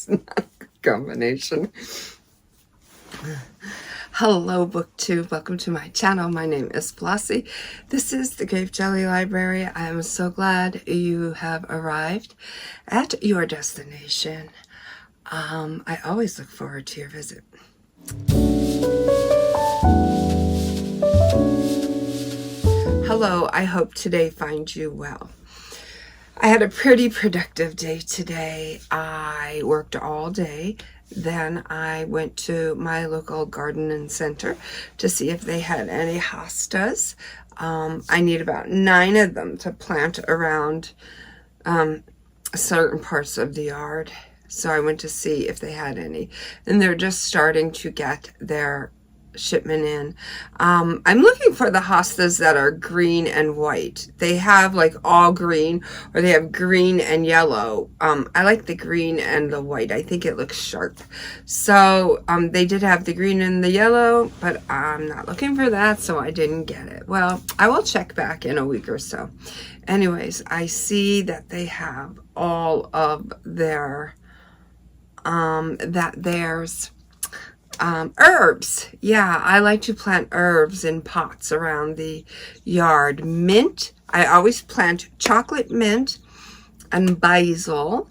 It's not a good combination. Hello, BookTube. Welcome to my channel. My name is Flossie. This is the Grape Jelly Library. I am so glad you have arrived at your destination. I always look forward to your visit. Hello, I hope today finds you well. I had a pretty productive day today. I worked all day. Then I went to my local garden and center to see if they had any hostas. I need about 9 of them to plant around certain parts of the yard. So I went to see if they had any. And they're just starting to get their shipment in. I'm looking for the hostas that are green and white. They have like all green, or they have green and yellow. I like the green and the white. I think it looks sharp. So they did have the green and the yellow, but I'm not looking for that, so I didn't get it. Well, I will check back in a week or so. Anyways, I see that they have all of their herbs. Yeah, I like to plant herbs in pots around the yard. Mint, I always plant chocolate mint and basil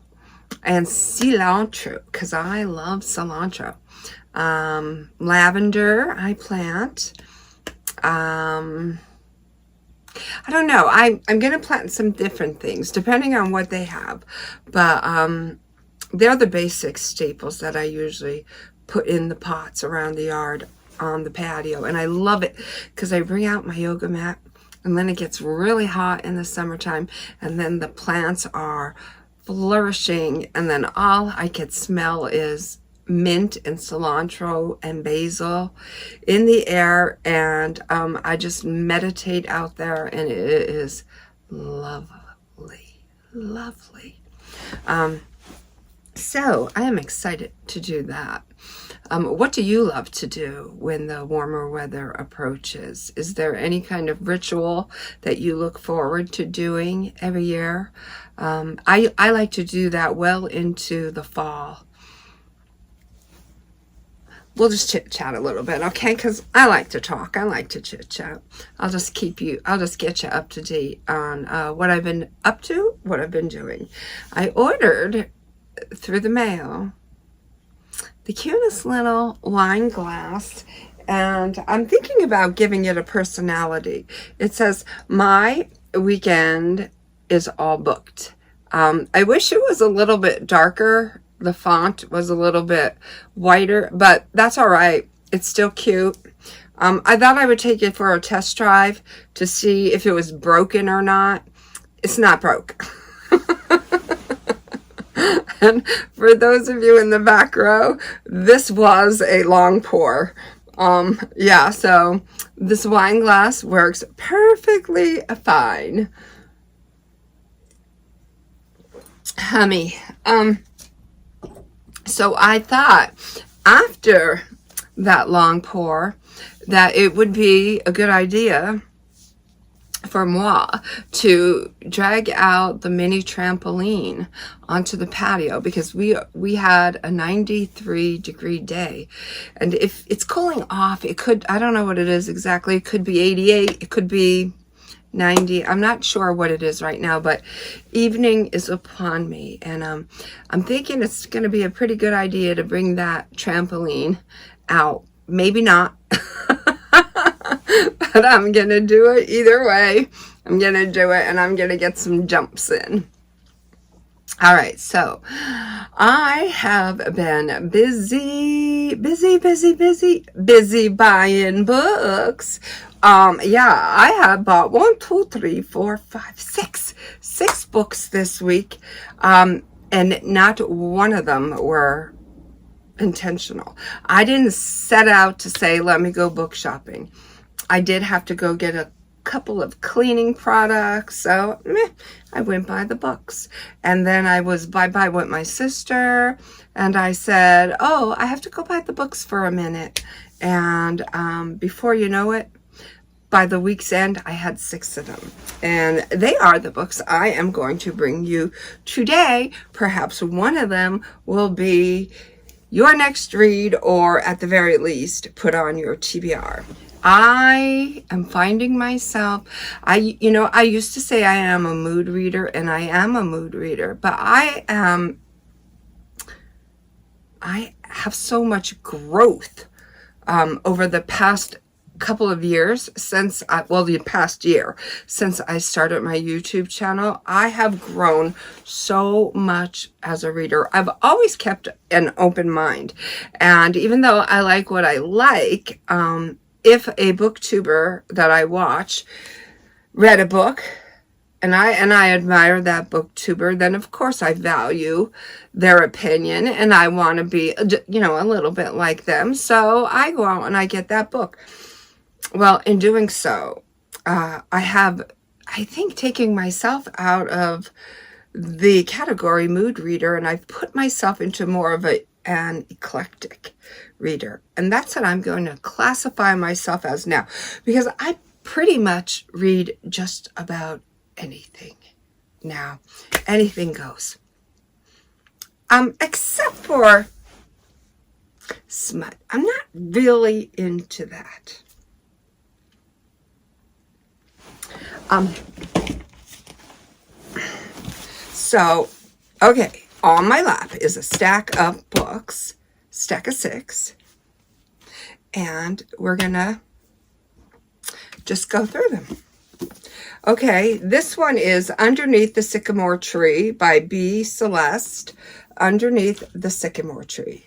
and cilantro because I love cilantro. Lavender, I plant. I don't know. I'm going to plant some different things depending on what they have. But they're the basic staples that I usually put in the pots around the yard on the patio. And I love it because I bring out my yoga mat and then it gets really hot in the summertime and then the plants are flourishing and then all I could smell is mint and cilantro and basil in the air, and I just meditate out there and it is lovely. So I am excited to do that. What do you love to do when the warmer weather approaches? Is there any kind of ritual that you look forward to doing every year? I like to do that well into the fall. We'll just chit chat a little bit, okay? Because I like to talk. I like to chit chat. I'll just get you up to date on what I've been up to, what I've been doing. I ordered through the mail the cutest little wine glass, and I'm thinking about giving it a personality. It says, "My weekend is all booked." I wish it was a little bit darker. The font was a little bit whiter, but that's all right. It's still cute. I thought I would take it for a test drive to see if it was broken or not. It's not broke. And for those of you in the back row, this was a long pour. Yeah, so this wine glass works perfectly fine. Hummy. So I thought after that long pour that it would be a good idea for moi to drag out the mini trampoline onto the patio because we had a 93-degree day, and if it's cooling off, it could, I don't know what it is exactly, it could be 88, it could be 90, I'm not sure what it is right now, but evening is upon me, and I'm thinking it's going to be a pretty good idea to bring that trampoline out. Maybe not. But I'm going to do it either way. I'm going to do it and I'm going to get some jumps in. All right, so I have been busy buying books. Yeah, I have bought 6 books this week. And not one of them were intentional. I didn't set out to say, let me go book shopping. I did have to go get a couple of cleaning products, so I went by the books. And then I was bye-bye with my sister, and I said, oh, I have to go buy the books for a minute. And before you know it, by the week's end, I had 6 of them. And they are the books I am going to bring you today. Perhaps one of them will be your next read, or at the very least, put on your TBR. I am finding myself, I used to say I am a mood reader, and I am a mood reader, but I have so much growth over the past couple of years since the past year since I started my YouTube channel. I have grown so much as a reader. I've always kept an open mind, and even though I like what I like, if a booktuber that I watch read a book and I admire that booktuber, then of course I value their opinion and I want to be, a little bit like them. So I go out and I get that book. Well, in doing so, I think, taking myself out of the category mood reader, and I've put myself into more of an eclectic reader. And that's what I'm going to classify myself as now, because I pretty much read just about anything now. Anything goes. Except for smut. I'm not really into that. So, okay, on my lap is a stack of books, stack of 6, and we're gonna just go through them. Okay, this one is Underneath the Sycamore Tree by B. Celeste, Underneath the Sycamore Tree.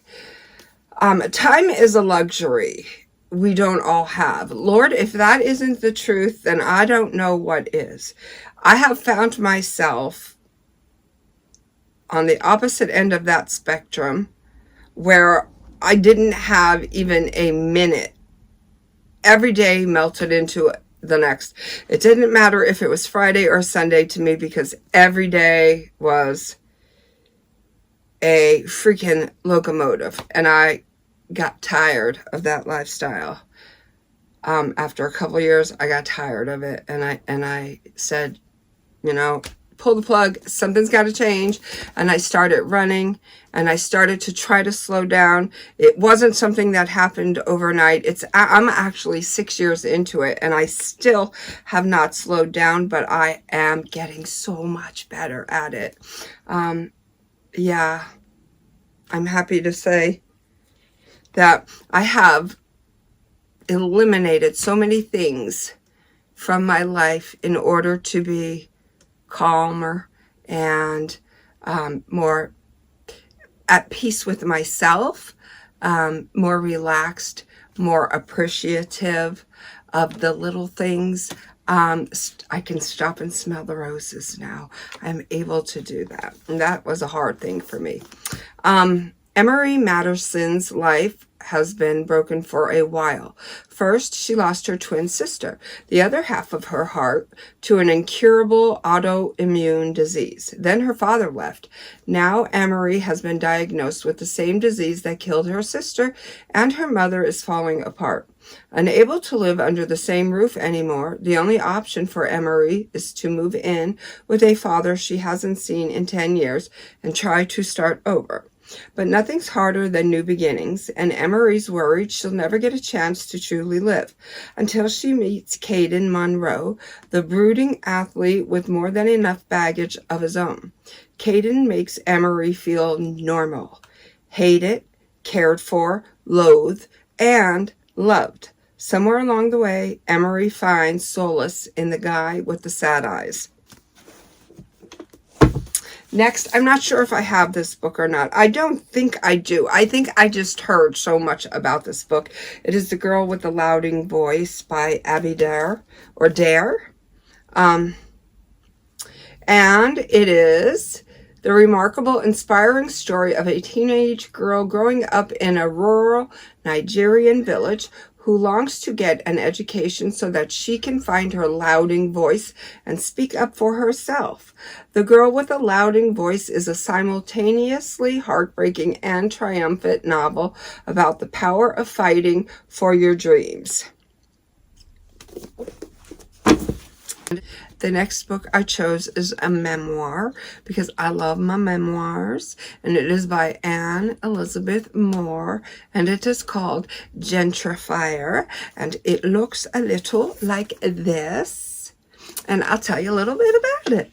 Time is a luxury we don't all have. Lord, if that isn't the truth, then I don't know what is. I have found myself on the opposite end of that spectrum, where I didn't have even a minute. Every day melted into the next. It didn't matter if it was Friday or Sunday to me, because every day was a freaking locomotive, and I got tired of that lifestyle. After a couple of years, I got tired of it, and I said, pull the plug, something's got to change. And I started running, and I started to try to slow down. It wasn't something that happened overnight. I'm actually 6 years into it, and I still have not slowed down, but I am getting so much better at it. Yeah, I'm happy to say that I have eliminated so many things from my life in order to be calmer and more at peace with myself, more relaxed, more appreciative of the little things. I can stop and smell the roses now. I'm able to do that. And that was a hard thing for me. Emery Matterson's life has been broken for a while. First, she lost her twin sister, the other half of her heart, to an incurable autoimmune disease. Then her father left. Now Emery has been diagnosed with the same disease that killed her sister, and her mother is falling apart. Unable to live under the same roof anymore, the only option for Emery is to move in with a father she hasn't seen in 10 years and try to start over. But nothing's harder than new beginnings, and Emery's worried she'll never get a chance to truly live until she meets Caden Monroe, the brooding athlete with more than enough baggage of his own. Caden makes Emery feel normal, hated, cared for, loathed, and loved. Somewhere along the way, Emery finds solace in the guy with the sad eyes. Next, I'm not sure if I have this book or not. I don't think I do. I think I just heard so much about this book. It is The Girl with the Louding Voice by Abby Dare, or Dare. And it is the remarkable, inspiring story of a teenage girl growing up in a rural Nigerian village who longs to get an education so that she can find her louding voice and speak up for herself. The Girl with the Louding Voice is a simultaneously heartbreaking and triumphant novel about the power of fighting for your dreams. The next book I chose is a memoir because I love my memoirs, and it is by Anne Elizabeth Moore, and it is called Gentrifier, and it looks a little like this, and I'll tell you a little bit about it.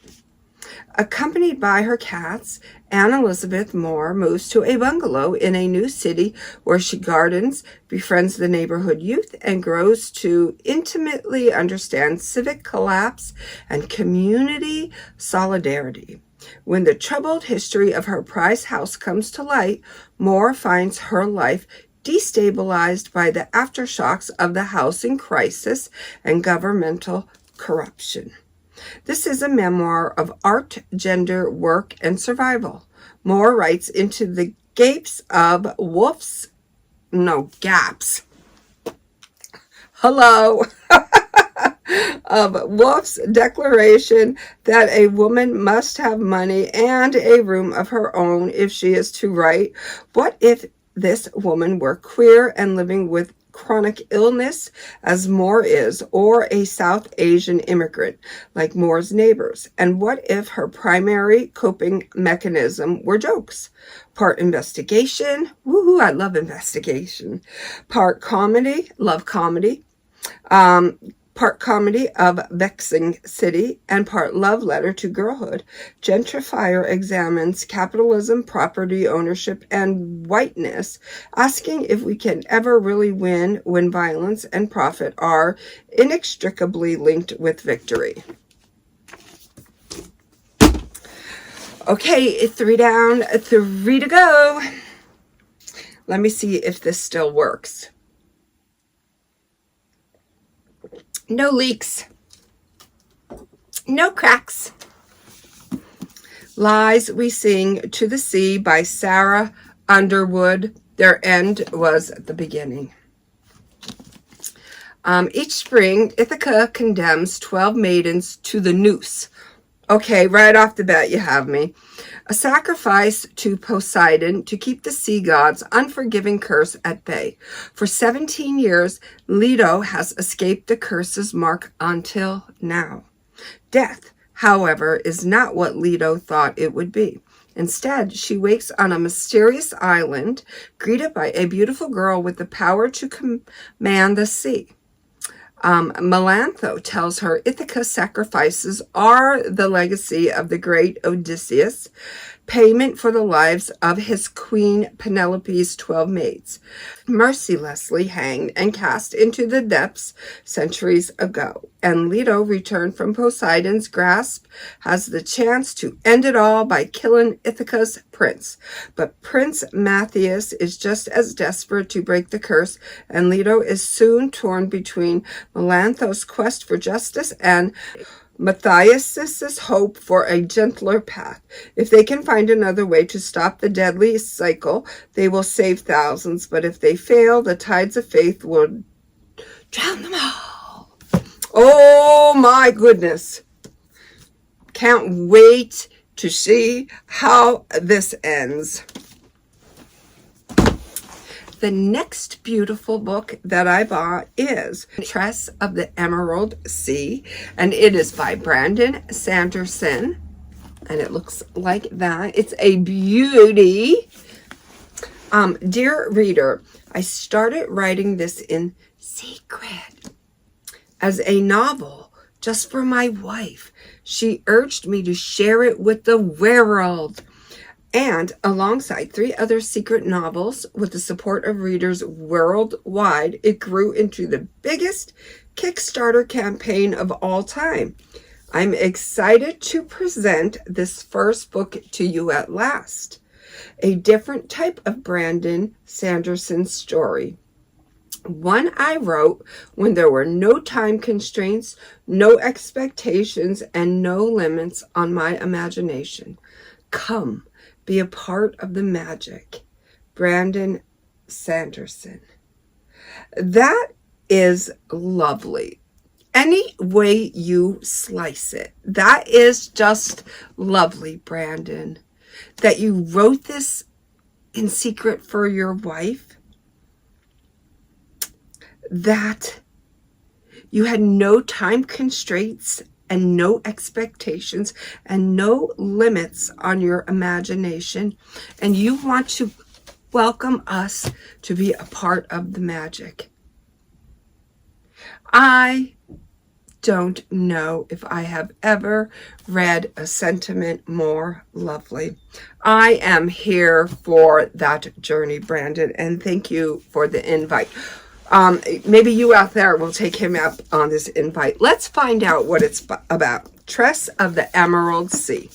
Accompanied by her cats, Anne Elizabeth Moore moves to a bungalow in a new city where she gardens, befriends the neighborhood youth, and grows to intimately understand civic collapse and community solidarity. When the troubled history of her prized house comes to light, Moore finds her life destabilized by the aftershocks of the housing crisis and governmental corruption. This is a memoir of art, gender, work, and survival. Moore writes into the gaps. Hello. Of Woolf's declaration that a woman must have money and a room of her own if she is to write. What if this woman were queer and living with chronic illness, as Moore is, or a South Asian immigrant like Moore's neighbors? And what if her primary coping mechanism were jokes? Part investigation, woohoo, I love investigation. Part comedy, love comedy. Part comedy of Vexing City, and part love letter to girlhood. Gentrifier examines capitalism, property ownership, and whiteness, asking if we can ever really win when violence and profit are inextricably linked with victory. Okay, 3 down, 3 to go. Let me see if this still works. No leaks. No cracks. Lies We Sing to the Sea by Sarah Underwood. Their end was the beginning. Each spring, Ithaca condemns 12 maidens to the noose. Okay, right off the bat, you have me. A sacrifice to Poseidon to keep the sea god's unforgiving curse at bay. For 17 years, Leto has escaped the curse's mark until now. Death, however, is not what Leto thought it would be. Instead, she wakes on a mysterious island, greeted by a beautiful girl with the power to command the sea. Melantho tells her Ithaca's sacrifices are the legacy of the great Odysseus, payment for the lives of his queen Penelope's 12 maids, mercilessly hanged and cast into the depths centuries ago. And Leto, returned from Poseidon's grasp, has the chance to end it all by killing Ithaca's prince. But Prince Matthias is just as desperate to break the curse, and Leto is soon torn between Melantho's quest for justice and Matthias's hope for a gentler path. If they can find another way to stop the deadly cycle, they will save thousands. But if they fail, the tides of faith will drown them all. Oh my goodness. Can't wait to see how this ends. The next beautiful book that I bought is Tress of the Emerald Sea, and it is by Brandon Sanderson, and it looks like that. It's a beauty. Dear reader, I started writing this in secret as a novel just for my wife. She urged me to share it with the world. And alongside 3 other secret novels, with the support of readers worldwide, it grew into the biggest Kickstarter campaign of all time. I'm excited to present this first book to you at last. A different type of Brandon Sanderson story. One I wrote when there were no time constraints, no expectations, and no limits on my imagination. Come. Be a part of the magic. Brandon Sanderson. That is lovely. Any way you slice it. That is just lovely, Brandon. That you wrote this in secret for your wife. That you had no time constraints and no expectations and no limits on your imagination. And you want to welcome us to be a part of the magic. I don't know if I have ever read a sentiment more lovely. I am here for that journey, Brandon, and thank you for the invite. Maybe you out there will take him up on this invite. Let's find out what it's about. Tress of the Emerald Sea.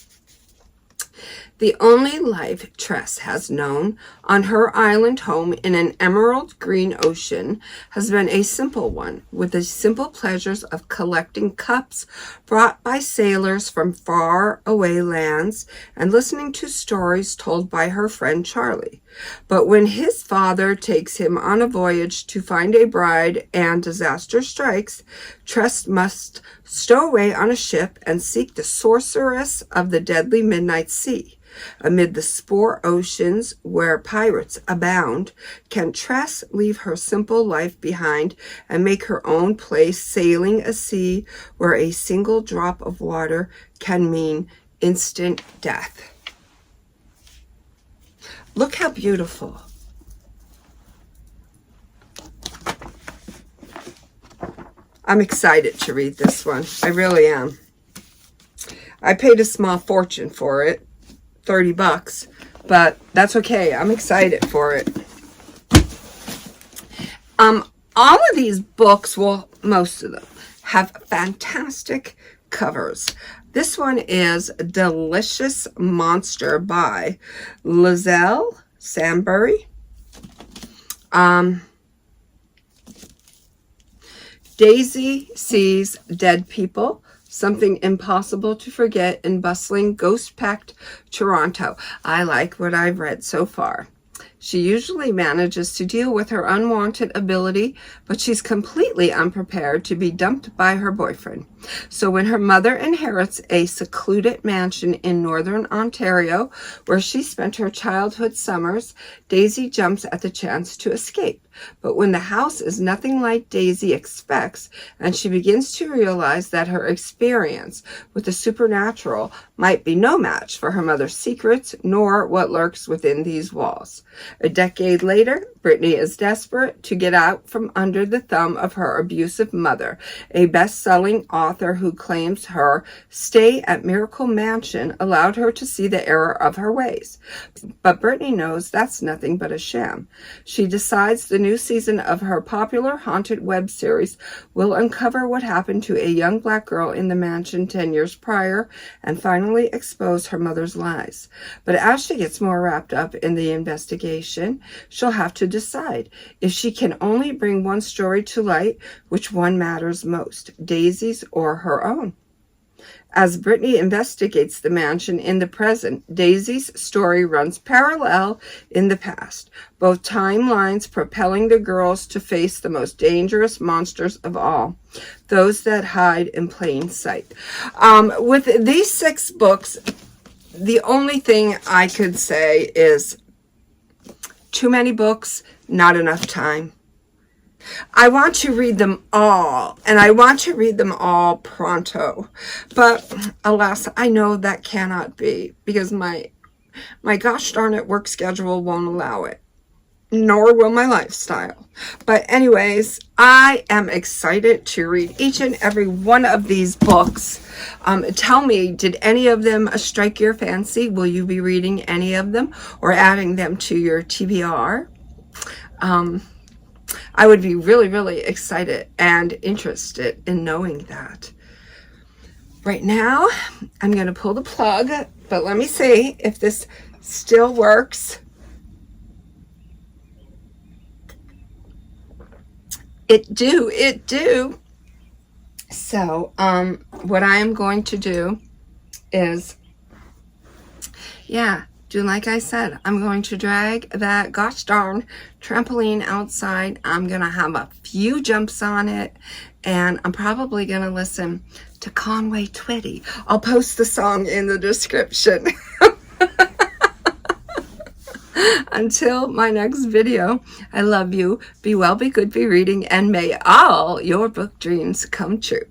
The only life Tress has known on her island home in an emerald green ocean has been a simple one, with the simple pleasures of collecting cups brought by sailors from far away lands and listening to stories told by her friend Charlie. But when his father takes him on a voyage to find a bride and disaster strikes, Tress must stow away on a ship and seek the sorceress of the deadly midnight sea. Amid the spore oceans where pirates abound, can Tress leave her simple life behind and make her own place sailing a sea where a single drop of water can mean instant death? Look how beautiful. I'm excited to read this one. I really am. I paid a small fortune for it. $30, but that's okay. I'm excited for it. All of these books, well, most of them, have fantastic covers. This one is Delicious Monster by Lizelle Sambury. Daisy Sees Dead People. Something impossible to forget in bustling, ghost-packed Toronto. I like what I've read so far. She usually manages to deal with her unwanted ability, but she's completely unprepared to be dumped by her boyfriend. So when her mother inherits a secluded mansion in northern Ontario, where she spent her childhood summers, Daisy jumps at the chance to escape. But when the house is nothing like Daisy expects, and she begins to realize that her experience with the supernatural might be no match for her mother's secrets, nor what lurks within these walls. A decade later, Brittany is desperate to get out from under the thumb of her abusive mother, a best-selling author who claims her stay at Miracle Mansion allowed her to see the error of her ways. But Brittany knows that's nothing but a sham. She decides the new season of her popular haunted web series will uncover what happened to a young black girl in the mansion 10 years prior and finally expose her mother's lies. But as she gets more wrapped up in the investigation, she'll have to decide if she can only bring one story to light, which one matters most, Daisy's or her own. As Brittany investigates the mansion in the present, Daisy's story runs parallel in the past, both timelines propelling the girls to face the most dangerous monsters of all, those that hide in plain sight. With these 6 books, the only thing I could say is too many books, not enough time. I want to read them all, and I want to read them all pronto. But alas, I know that cannot be because my gosh darn it work schedule won't allow it, nor will my lifestyle. But anyways, I am excited to read each and every one of these books. Tell me, did any of them strike your fancy? Will you be reading any of them or adding them to your TBR? I would be really, really excited and interested in knowing that. Right now, I'm going to pull the plug, but let me see if this still works. It do. So, what I am going to do is, do like I said, I'm going to drag that gosh darn trampoline outside. I'm going to have a few jumps on it, and I'm probably going to listen to Conway Twitty. I'll post the song in the description. Until my next video, I love you. Be well, be good, be reading, and may all your book dreams come true.